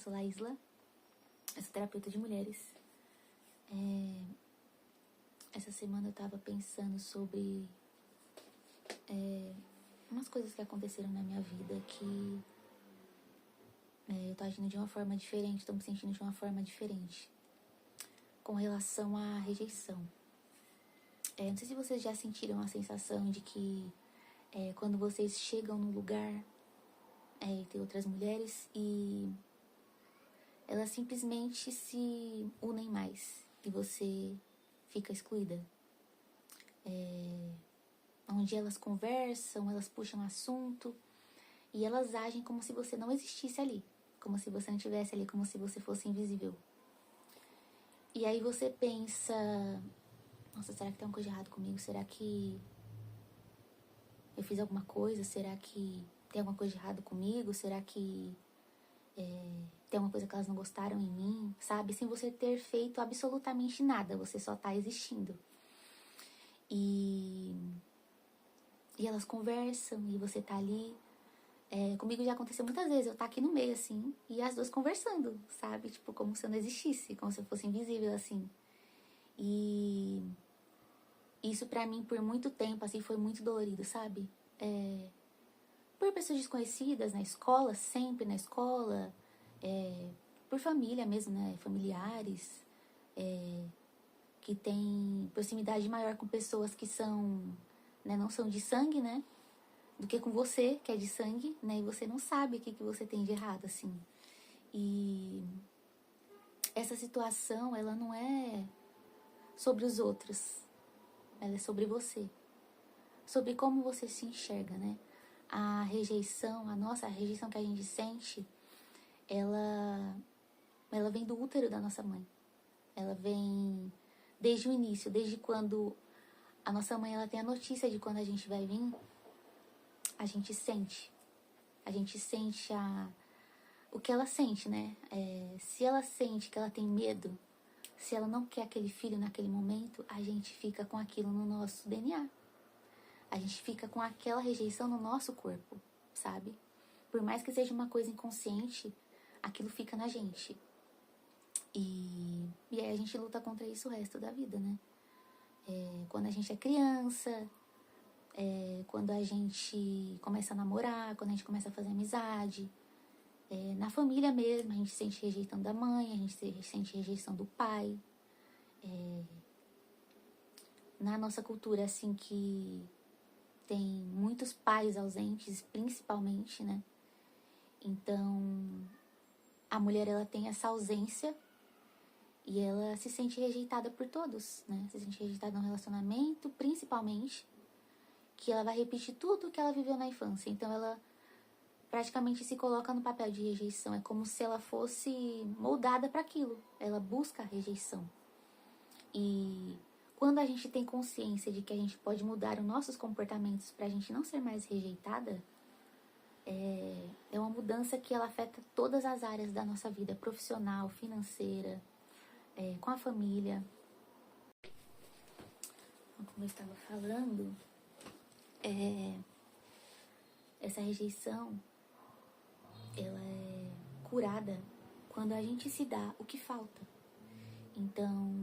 sou Laísla, eu sou terapeuta de mulheres. Essa semana eu tava pensando sobre umas coisas que aconteceram na minha vida que eu tô agindo de uma forma diferente, tô me sentindo de uma forma diferente com relação à rejeição. Não sei se vocês já sentiram a sensação de que quando vocês chegam num lugar tem outras mulheres e elas simplesmente se unem mais e você fica excluída. Onde elas conversam, elas puxam assunto e elas agem como se você não existisse ali, como se você não estivesse ali, como se você fosse invisível. E aí você pensa, nossa, será que tem alguma coisa de errado comigo? Será que eu fiz alguma coisa? Será que tem alguma coisa de errado comigo? Será que tem alguma coisa que elas não gostaram em mim? Sabe? Sem você ter feito absolutamente nada, você só tá existindo. E elas conversam e você tá ali. Comigo já aconteceu muitas vezes, eu tá aqui no meio, assim, e as duas conversando, sabe? Tipo, como se eu não existisse, como se eu fosse invisível, assim. E isso pra mim, por muito tempo, assim, foi muito dolorido, sabe? Por pessoas desconhecidas na escola, sempre na escola, por família mesmo, né? Familiares, que tem proximidade maior com pessoas que são, né, não são de sangue, né? Do que com você, que é de sangue, né? E você não sabe o que você tem de errado, assim. E essa situação, ela não é sobre os outros. Ela é sobre você. Sobre como você se enxerga, né? A rejeição que a gente sente, ela vem do útero da nossa mãe. Ela vem desde o início, desde quando a nossa mãe ela tem a notícia de quando a gente vai vir, a gente sente. A gente sente o que ela sente, né? Se ela sente que ela tem medo, se ela não quer aquele filho naquele momento, a gente fica com aquilo no nosso DNA. A gente fica com aquela rejeição no nosso corpo, sabe? Por mais que seja uma coisa inconsciente, aquilo fica na gente. E aí a gente luta contra isso o resto da vida, né? Quando a gente é criança, quando a gente começa a namorar, quando a gente começa a fazer amizade, na família mesmo, a gente sente rejeição da mãe, a gente sente rejeição do pai. Na nossa cultura, assim, que tem muitos pais ausentes, principalmente, né? Então, a mulher, ela tem essa ausência e ela se sente rejeitada por todos, né? Se sente rejeitada no relacionamento, principalmente, que ela vai repetir tudo que ela viveu na infância. Então, ela praticamente se coloca no papel de rejeição. É como se ela fosse moldada para aquilo. Ela busca a rejeição. E quando a gente tem consciência de que a gente pode mudar os nossos comportamentos para a gente não ser mais rejeitada, é uma mudança que ela afeta todas as áreas da nossa vida, profissional, financeira, com a família. Como eu estava falando, essa rejeição, ela é curada quando a gente se dá o que falta. Então,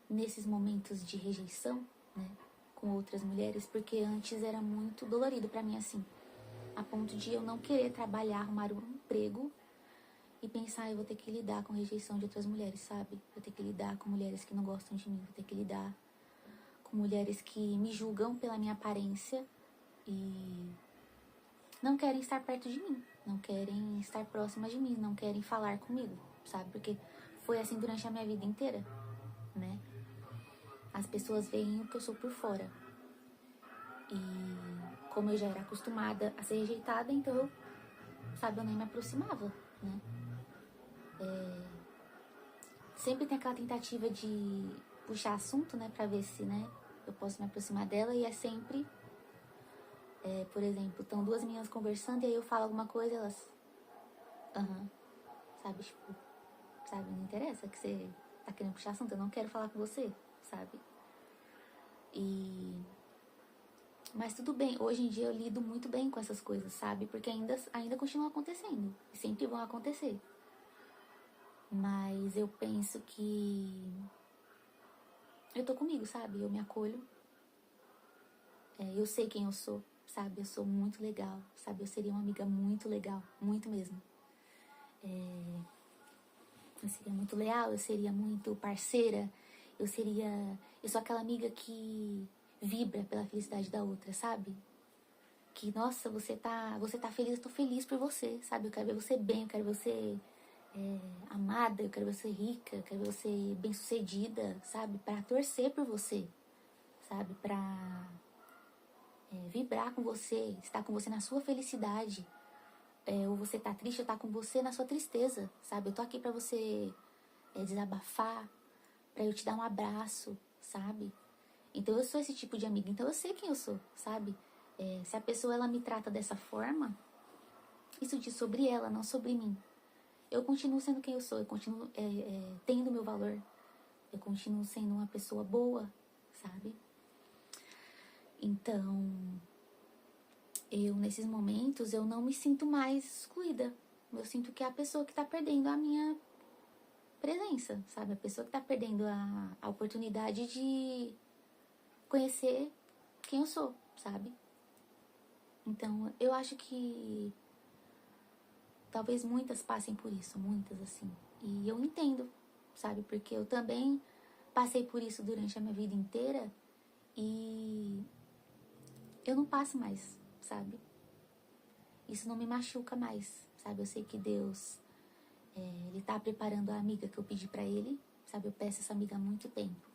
nesses momentos de rejeição, né, com outras mulheres, porque antes era muito dolorido pra mim, assim, a ponto de eu não querer trabalhar, arrumar um emprego e pensar, eu vou ter que lidar com rejeição de outras mulheres, sabe? Vou ter que lidar com mulheres que não gostam de mim, vou ter que lidar com mulheres que me julgam pela minha aparência e não querem estar perto de mim, não querem estar próximas de mim, não querem falar comigo, sabe? Porque foi assim durante a minha vida inteira, né? As pessoas veem o que eu sou por fora. E como eu já era acostumada a ser rejeitada, então eu, eu nem me aproximava, né? Sempre tem aquela tentativa de puxar assunto, né? Pra ver se, né, eu posso me aproximar dela. E é sempre, por exemplo, estão duas meninas conversando e aí eu falo alguma coisa e elas... sabe? Tipo, sabe? Não interessa que você tá querendo puxar assunto, eu não quero falar com você, sabe? E Mas tudo bem, hoje em dia eu lido muito bem com essas coisas, sabe? Porque ainda continuam acontecendo. E sempre vão acontecer. Mas eu penso que eu tô comigo, sabe? Eu me acolho. Eu sei quem eu sou, sabe? Eu sou muito legal, sabe? Eu seria uma amiga muito legal, muito mesmo. Eu seria muito leal, eu seria muito parceira. Eu sou aquela amiga que vibra pela felicidade da outra, sabe? Que, nossa, você tá feliz, eu tô feliz por você, sabe? Eu quero ver você bem, eu quero ver você amada, eu quero ver você rica, eu quero ver você bem-sucedida, sabe? Pra torcer por você, sabe? Pra vibrar com você, estar com você na sua felicidade. Ou você tá triste, eu tá com você na sua tristeza, sabe? Eu tô aqui pra você desabafar, pra eu te dar um abraço, sabe? Então eu sou esse tipo de amiga, então eu sei quem eu sou, sabe? Se a pessoa ela me trata dessa forma, isso diz sobre ela, não sobre mim. Eu continuo sendo quem eu sou, eu continuo tendo meu valor, eu continuo sendo uma pessoa boa, sabe? Então, nesses momentos, eu não me sinto mais excluída. Eu sinto que é a pessoa que tá perdendo a minha presença, sabe? A pessoa que tá perdendo a oportunidade de conhecer quem eu sou, sabe? Então, eu acho que talvez muitas passem por isso, muitas assim. E eu entendo, sabe? Porque eu também passei por isso durante a minha vida inteira e eu não passo mais, sabe? Isso não me machuca mais, sabe? Eu sei que Deus, Ele tá preparando a amiga que eu pedi pra Ele, sabe? Eu peço essa amiga há muito tempo.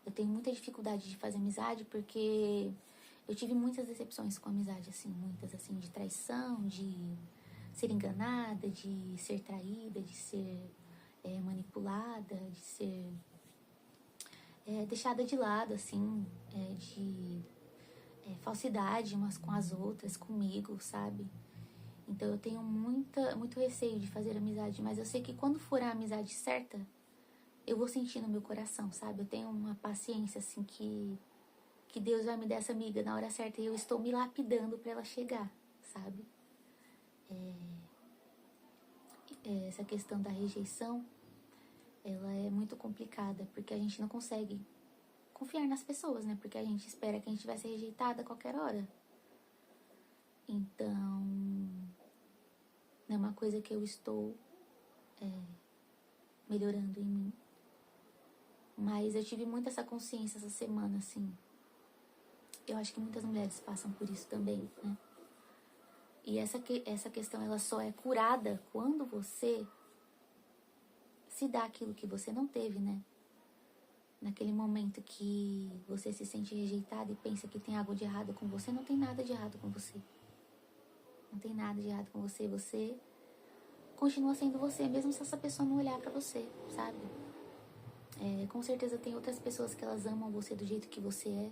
Eu tenho muita dificuldade de fazer amizade porque eu tive muitas decepções com amizade, assim, muitas, assim, de traição, de ser enganada, de ser traída, de ser manipulada, de ser deixada de lado, assim, de falsidade umas com as outras, comigo, sabe? Então eu tenho muito receio de fazer amizade, mas eu sei que quando for a amizade certa, eu vou sentir no meu coração, sabe? Eu tenho uma paciência, assim, que Deus vai me dar essa amiga na hora certa e eu estou me lapidando para ela chegar, sabe? Essa questão da rejeição, ela é muito complicada, porque a gente não consegue confiar nas pessoas, né? Porque a gente espera que a gente vai ser rejeitada a qualquer hora. Então, é uma coisa que eu estou melhorando em mim. Mas eu tive muito essa consciência essa semana, assim. Eu acho que muitas mulheres passam por isso também, né? E essa questão, ela só é curada quando você se dá aquilo que você não teve, né? Naquele momento que você se sente rejeitado e pensa que tem algo de errado com você, não tem nada de errado com você. Não tem nada de errado com você. Você continua sendo você, mesmo se essa pessoa não olhar pra você, sabe? Com certeza tem outras pessoas que elas amam você do jeito que você é.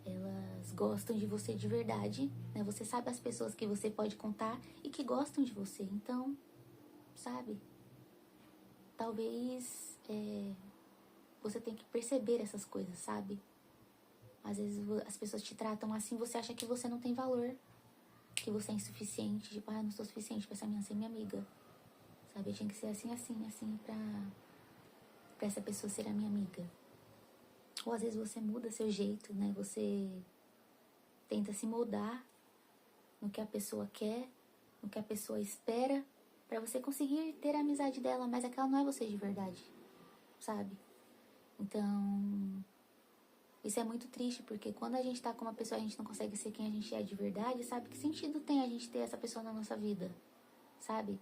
Elas gostam de você de verdade, né? Você sabe as pessoas que você pode contar e que gostam de você. Então, sabe? Talvez você tenha que perceber essas coisas, sabe? Às vezes as pessoas te tratam assim, você acha que você não tem valor, que você é insuficiente, tipo, eu não sou suficiente pra essa menina ser minha amiga, sabe? Eu tinha que ser assim, assim, assim, pra essa pessoa ser a minha amiga. Ou às vezes você muda seu jeito, né? Você tenta se moldar no que a pessoa quer, no que a pessoa espera, pra você conseguir ter a amizade dela, mas aquela não é você de verdade, sabe? Então, isso é muito triste, porque quando a gente tá com uma pessoa e a gente não consegue ser quem a gente é de verdade, sabe? Que sentido tem a gente ter essa pessoa na nossa vida, sabe?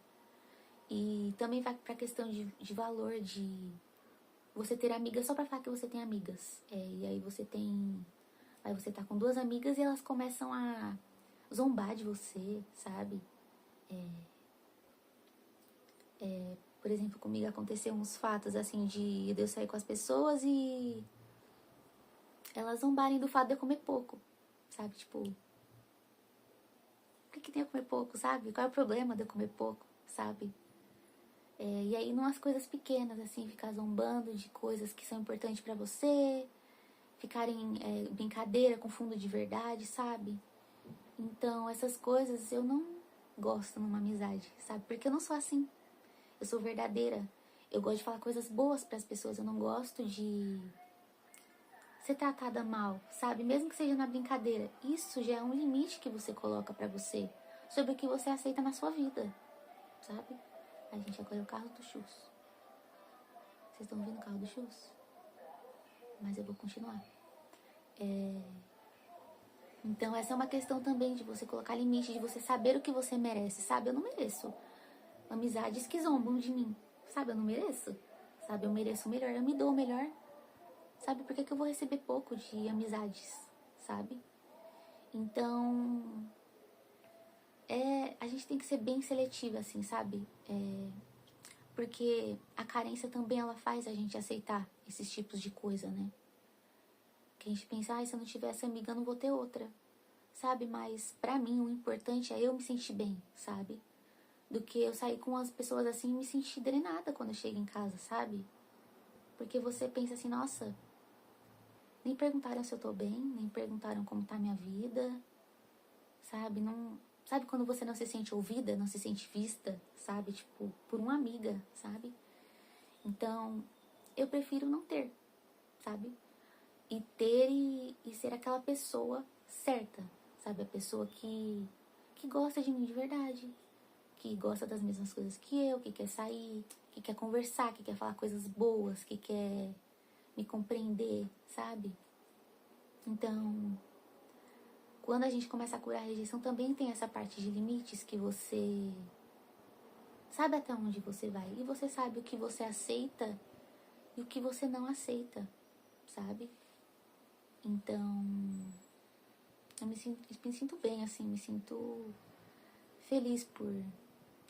E também vai pra questão de valor, de você ter amigas só pra falar que você tem amigas. E aí você tem... Aí você tá com duas amigas e elas começam a zombar de você, sabe? Por exemplo, comigo aconteceu uns fatos, assim, de eu sair com as pessoas e elas zombarem do fato de eu comer pouco, sabe? Tipo, o que tem a comer pouco, sabe? Qual é o problema de eu comer pouco, sabe? E aí, numas coisas pequenas, assim, ficar zombando de coisas que são importantes pra você, ficarem brincadeira com fundo de verdade, sabe? Então, essas coisas eu não gosto numa amizade, sabe? Porque eu não sou assim. Eu sou verdadeira. Eu gosto de falar coisas boas para as pessoas. Eu não gosto de ser tratada mal, sabe? Mesmo que seja na brincadeira. Isso já é um limite que você coloca pra você sobre o que você aceita na sua vida, sabe? A gente, agora é o carro do Chus. Vocês estão ouvindo o carro do Chus? Mas eu vou continuar. Então essa é uma questão também de você colocar limite, de você saber o que você merece, sabe? Eu não mereço amizades que zombam de mim, sabe? Eu não mereço, sabe? Eu mereço o melhor, eu me dou o melhor, sabe? Por que eu vou receber pouco de amizades, sabe? Então, a gente tem que ser bem seletiva, assim, sabe? Porque a carência também, ela faz a gente aceitar esses tipos de coisa, né? Que a gente pensa, se eu não tiver essa amiga, eu não vou ter outra, sabe? Mas pra mim, o importante é eu me sentir bem, sabe? Do que eu sair com as pessoas assim e me sentir drenada quando eu chego em casa, sabe? Porque você pensa assim, nossa, nem perguntaram se eu tô bem, nem perguntaram como tá a minha vida, sabe? Não, sabe quando você não se sente ouvida, não se sente vista, sabe? Tipo, por uma amiga, sabe? Então, eu prefiro não ter, sabe? E ter e ser aquela pessoa certa, sabe? A pessoa que gosta de mim de verdade, que gosta das mesmas coisas que eu, que quer sair, que quer conversar, que quer falar coisas boas, que quer me compreender, sabe? Então, quando a gente começa a curar a rejeição, também tem essa parte de limites que você sabe até onde você vai. E você sabe o que você aceita e o que você não aceita, sabe? Então, eu me sinto bem, assim, me sinto feliz por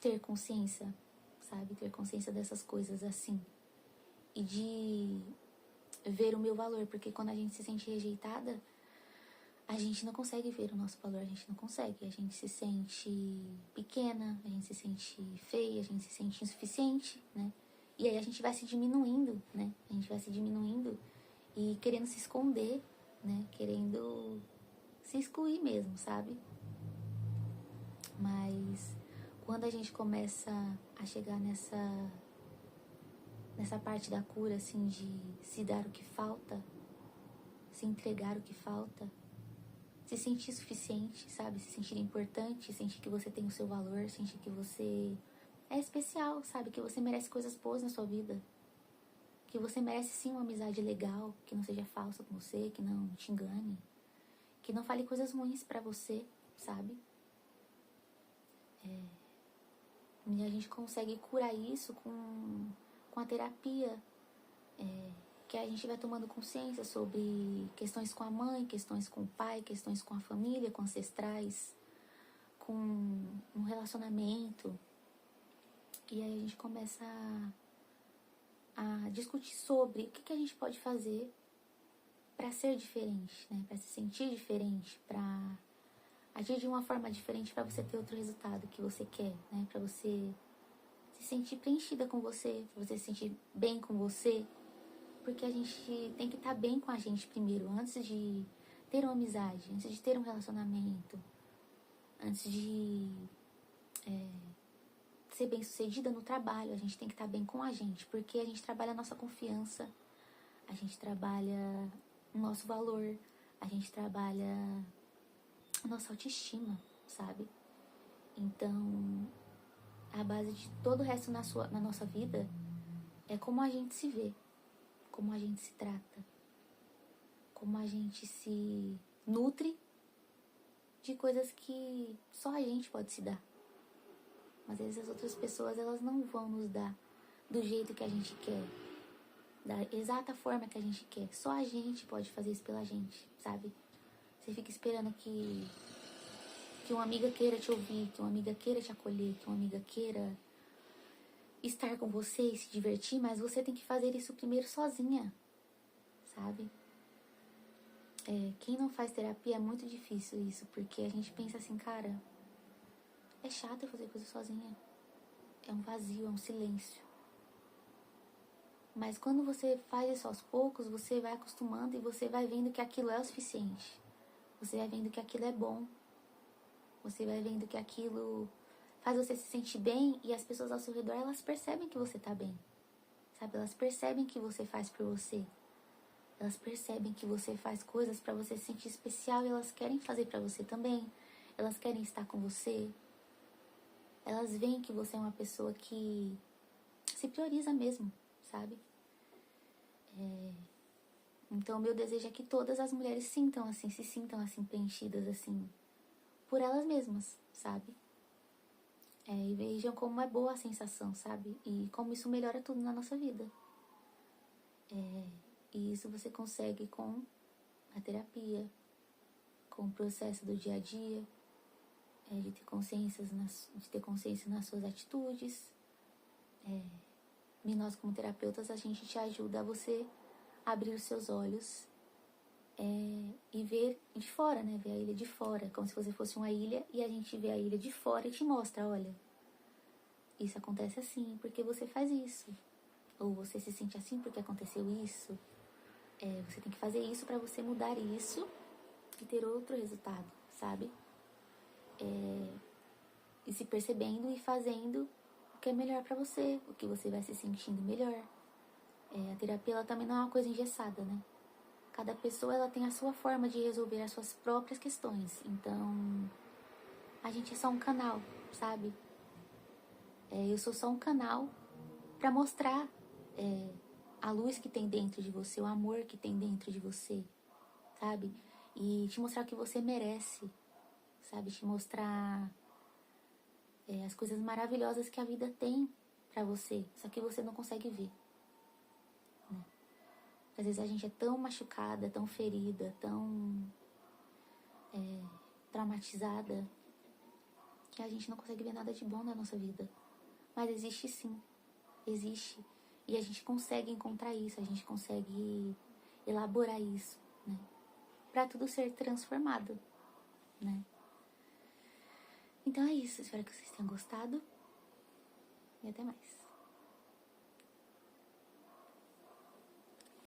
ter consciência, sabe? Ter consciência dessas coisas assim. E de ver o meu valor, porque quando a gente se sente rejeitada, a gente não consegue ver o nosso valor, a gente não consegue. A gente se sente pequena, a gente se sente feia, a gente se sente insuficiente, né? E aí a gente vai se diminuindo, né? A gente vai se diminuindo e querendo se esconder, né? Querendo se excluir mesmo, sabe? Mas quando a gente começa a chegar nessa parte da cura, assim, de se dar o que falta, se entregar o que falta, se sentir suficiente, sabe? Se sentir importante, sentir que você tem o seu valor, sentir que você é especial, sabe? Que você merece coisas boas na sua vida. Que você merece sim uma amizade legal, que não seja falsa com você, que não te engane, que não fale coisas ruins pra você, sabe? E a gente consegue curar isso com a terapia, que a gente vai tomando consciência sobre questões com a mãe, questões com o pai, questões com a família, com ancestrais, com um relacionamento. E aí a gente começa a discutir sobre o que a gente pode fazer para ser diferente, né? Para se sentir diferente, para agir de uma forma diferente, para você ter outro resultado que você quer, né? Para você se sentir preenchida com você, para você se sentir bem com você. Porque a gente tem que estar bem com a gente primeiro, antes de ter uma amizade, antes de ter um relacionamento, antes de ser bem sucedida no trabalho. A gente tem que estar bem com a gente, porque a gente trabalha a nossa confiança, a gente trabalha o nosso valor, a gente trabalha a nossa autoestima, sabe? Então, a base de todo o resto na nossa vida é como a gente se vê, como a gente se trata, como a gente se nutre de coisas que só a gente pode se dar. Às vezes as outras pessoas, elas não vão nos dar do jeito que a gente quer, da exata forma que a gente quer. Só a gente pode fazer isso pela gente, sabe? Você fica esperando que uma amiga queira te ouvir, que uma amiga queira te acolher, que uma amiga queira estar com você e se divertir, mas você tem que fazer isso primeiro sozinha, sabe? Quem não faz terapia é muito difícil isso, porque a gente pensa assim, cara, é chato eu fazer coisa sozinha. É um vazio, é um silêncio. Mas quando você faz isso aos poucos, você vai acostumando e você vai vendo que aquilo é o suficiente. Você vai vendo que aquilo é bom. Você vai vendo que aquilo faz você se sentir bem e as pessoas ao seu redor, elas percebem que você tá bem. Sabe? Elas percebem que você faz por você. Elas percebem que você faz coisas pra você se sentir especial e elas querem fazer pra você também. Elas querem estar com você. Elas veem que você é uma pessoa que se prioriza mesmo, sabe? Então, o meu desejo é que todas as mulheres sintam assim, se sintam assim, preenchidas assim, por elas mesmas, sabe? E vejam como é boa a sensação, sabe? E como isso melhora tudo na nossa vida. E isso você consegue com a terapia, com o processo do dia a dia, de ter consciência nas suas atitudes. E nós, como terapeutas, a gente te ajuda a você abrir os seus olhos e ver de fora, né? Ver a ilha de fora, como se você fosse uma ilha e a gente vê a ilha de fora e te mostra, olha, isso acontece assim porque você faz isso. Ou você se sente assim porque aconteceu isso. Você tem que fazer isso pra você mudar isso e ter outro resultado, sabe? E se percebendo e fazendo o que é melhor pra você, o que você vai se sentindo melhor. A terapia ela também não é uma coisa engessada, né? Cada pessoa ela tem a sua forma de resolver as suas próprias questões. Então, a gente é só um canal, sabe? Eu sou só um canal pra mostrar a luz que tem dentro de você, o amor que tem dentro de você, sabe? E te mostrar o que você merece, sabe? Te mostrar as coisas maravilhosas que a vida tem pra você, só que você não consegue ver, né? Às vezes a gente é tão machucada, tão ferida, tão traumatizada, que a gente não consegue ver nada de bom na nossa vida. Mas existe sim, existe. E a gente consegue encontrar isso, a gente consegue elaborar isso, né? Pra tudo ser transformado, né? Então é isso, espero que vocês tenham gostado e até mais.